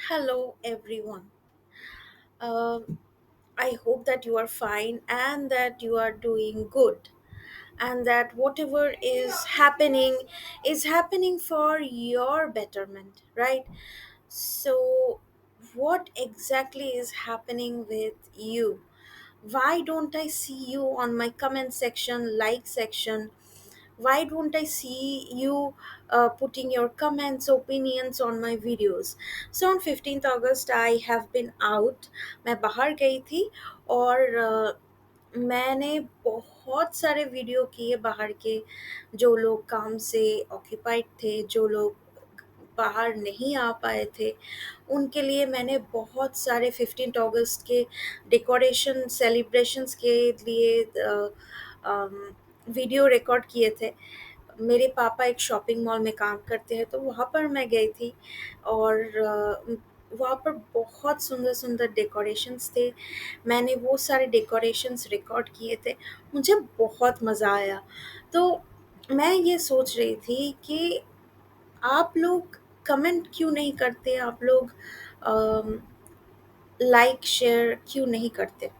Hello, everyone. Um I hope that you are fine and that you are doing good, and that whatever is happening for your betterment, right? So, what exactly is happening with you? Why don't I see you on my comment section, like section? Why don't I see you putting your comments, opinions on my videos? So on 15th August I have been out. मैं बाहर गई थी और मैंने बहुत सारे video किए बाहर के। जो लोग काम से ऑक्यूपाइड थे, जो लोग बाहर नहीं आ पाए थे, उनके लिए मैंने बहुत सारे 15th अगस्त के डेकोरेशन सेलिब्रेशंस के लिए वीडियो रिकॉर्ड किए थे। मेरे पापा एक शॉपिंग मॉल में काम करते हैं, तो वहाँ पर मैं गई थी और वहाँ पर बहुत सुंदर सुंदर डेकोरेशंस थे। मैंने वो सारे डेकोरेशंस रिकॉर्ड किए थे। मुझे बहुत मज़ा आया। तो मैं ये सोच रही थी कि आप लोग कमेंट क्यों नहीं करते, आप लोग लाइक शेयर क्यों नहीं करते?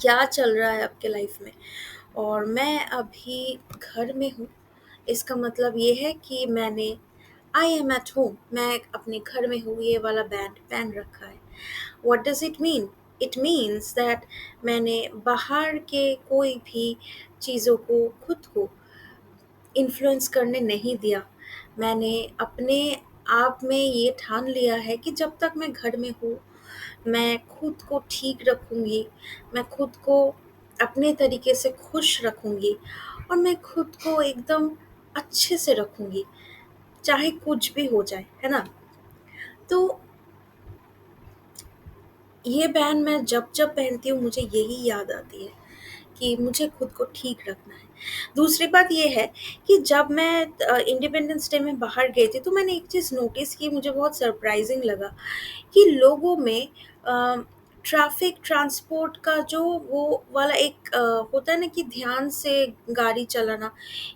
क्या चल रहा है आपके लाइफ में? और मैं अभी घर में हूँ। इसका मतलब ये है कि मैंने आई एम एट होम, मैं अपने घर में हूँ, ये वाला बैंड पहन रखा है। What does it mean? It means that मैंने बाहर के कोई भी चीज़ों को खुद को इन्फ्लुएंस करने नहीं दिया। मैंने अपने आप में ये ठान लिया है कि जब तक मैं घर में हूँ, मैं खुद को ठीक रखूँगी, मैं खुद को अपने तरीके से खुश रखूँगी और मैं खुद को एकदम अच्छे से रखूँगी, चाहे कुछ भी हो जाए, है ना? तो ये बैंड मैं जब-जब पहनती हूँ मुझे यही याद आती है कि मुझे खुद को ठीक रखना है। दूसरी बात ये है कि जब मैं इंडिपेंडेंस डे में बाहर गई थी, तो मैंने एक चीज़ नोटिस की, मुझे बहुत सरप्राइज़िंग लगा कि लोगों में ट्रैफ़िक ट्रांसपोर्ट का जो वो वाला एक होता है ना कि ध्यान से गाड़ी चलाना,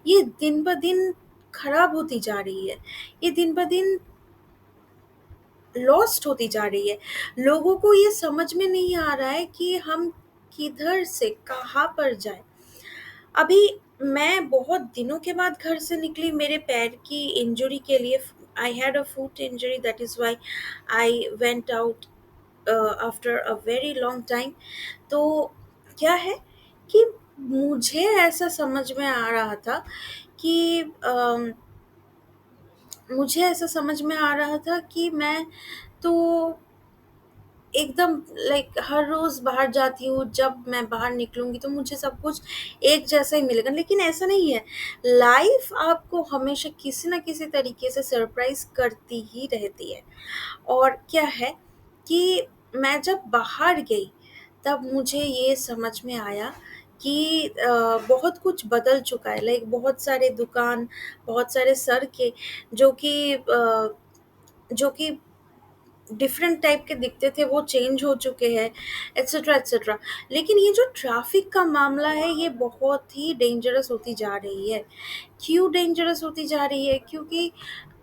ये दिन-ब-दिन खराब होती जा रही है। ये दिन-ब-दिन लॉस्ट होती जा रही है। लोगों को ये समझ में नहीं आ रहा है कि हम किधर से कहाँ पर जाएँ। अभी मैं बहुत दिनों के बाद घर से निकली मेरे पैर की इंजरी के लिए। I had a foot injury, that is why I went out after a very long time. तो क्या है कि मुझे ऐसा समझ में आ रहा था कि मुझे ऐसा समझ में आ रहा था कि मैं तो एकदम लाइक हर रोज़ बाहर जाती हूँ, जब मैं बाहर निकलूँगी तो मुझे सब कुछ एक जैसा ही मिलेगा, लेकिन ऐसा नहीं है। लाइफ़ आपको हमेशा किसी न किसी तरीके से सरप्राइज़ करती ही रहती है। और क्या है कि मैं जब बाहर गई, तब मुझे ये समझ में आया कि बहुत कुछ बदल चुका है। लाइक बहुत सारे दुकान, बहुत सारे सड़कें जो कि डिफरेंट टाइप के दिखते थे, वो चेंज हो चुके हैं, एटसेट्रा एटसेट्रा। लेकिन ये जो ट्रैफ़िक का मामला है, ये बहुत ही डेंजरस होती जा रही है। क्यों डेंजरस होती जा रही है? क्योंकि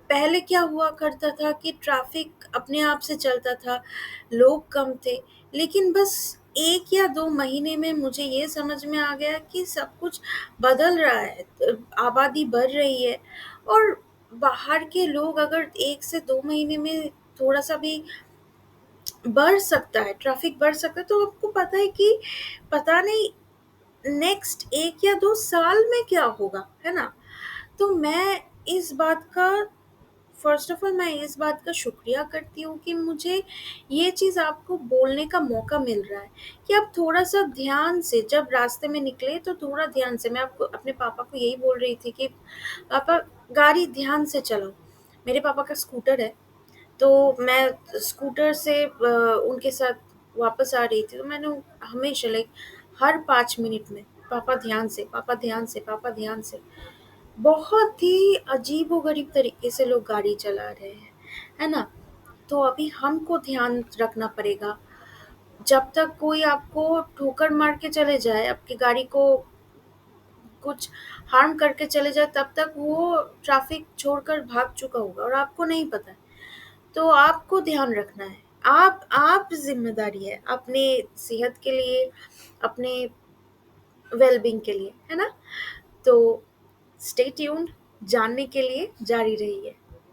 पहले क्या हुआ करता था कि ट्रैफ़िक अपने आप से चलता था, लोग कम थे, लेकिन बस 1 या 2 महीने में मुझे ये समझ में आ गया कि सब कुछ बदल रहा है। आबादी बढ़ रही है और बाहर के लोग अगर 1 से 2 महीने में थोड़ा-सा भी बढ़ सकता है, ट्रैफ़िक बढ़ सकता है, तो आपको पता है कि पता नहीं नेक्स्ट 1 या 2 साल में क्या होगा, है ना? तो मैं इस बात का फ़र्स्ट ऑफ़ ऑल मैं इस बात का शुक्रिया करती हूँ कि मुझे ये चीज़ आपको बोलने का मौका मिल रहा है कि आप थोड़ा-सा ध्यान से जब रास्ते में निकले तो थोड़ा ध्यान से। मैं आपको अपने पापा को यही बोल रही थी कि पापा गाड़ी ध्यान से चलाओ। मेरे पापा का स्कूटर है, तो मैं स्कूटर से उनके साथ वापस आ रही थी, तो मैंने हमेशा लाइक हर 5 मिनट में पापा ध्यान से, पापा ध्यान से, पापा ध्यान से। बहुत ही अजीबो-गरीब तरीके से लोग गाड़ी चला रहे हैं, है ना? तो अभी हमको ध्यान रखना पड़ेगा। जब तक कोई आपको ठोकर मार के चले जाए, आपकी गाड़ी को कुछ हार्म करके चले जाए, तब तक वो ट्रैफ़िक छोड़कर भाग चुका होगा और आपको नहीं पता है। तो आपको ध्यान रखना है। आप ज़िम्मेदारी है अपने सेहत के लिए, अपने वेल-बीइंग के लिए, है ना? तो स्टे ट्यून्ड, जानने के लिए जारी रहिए।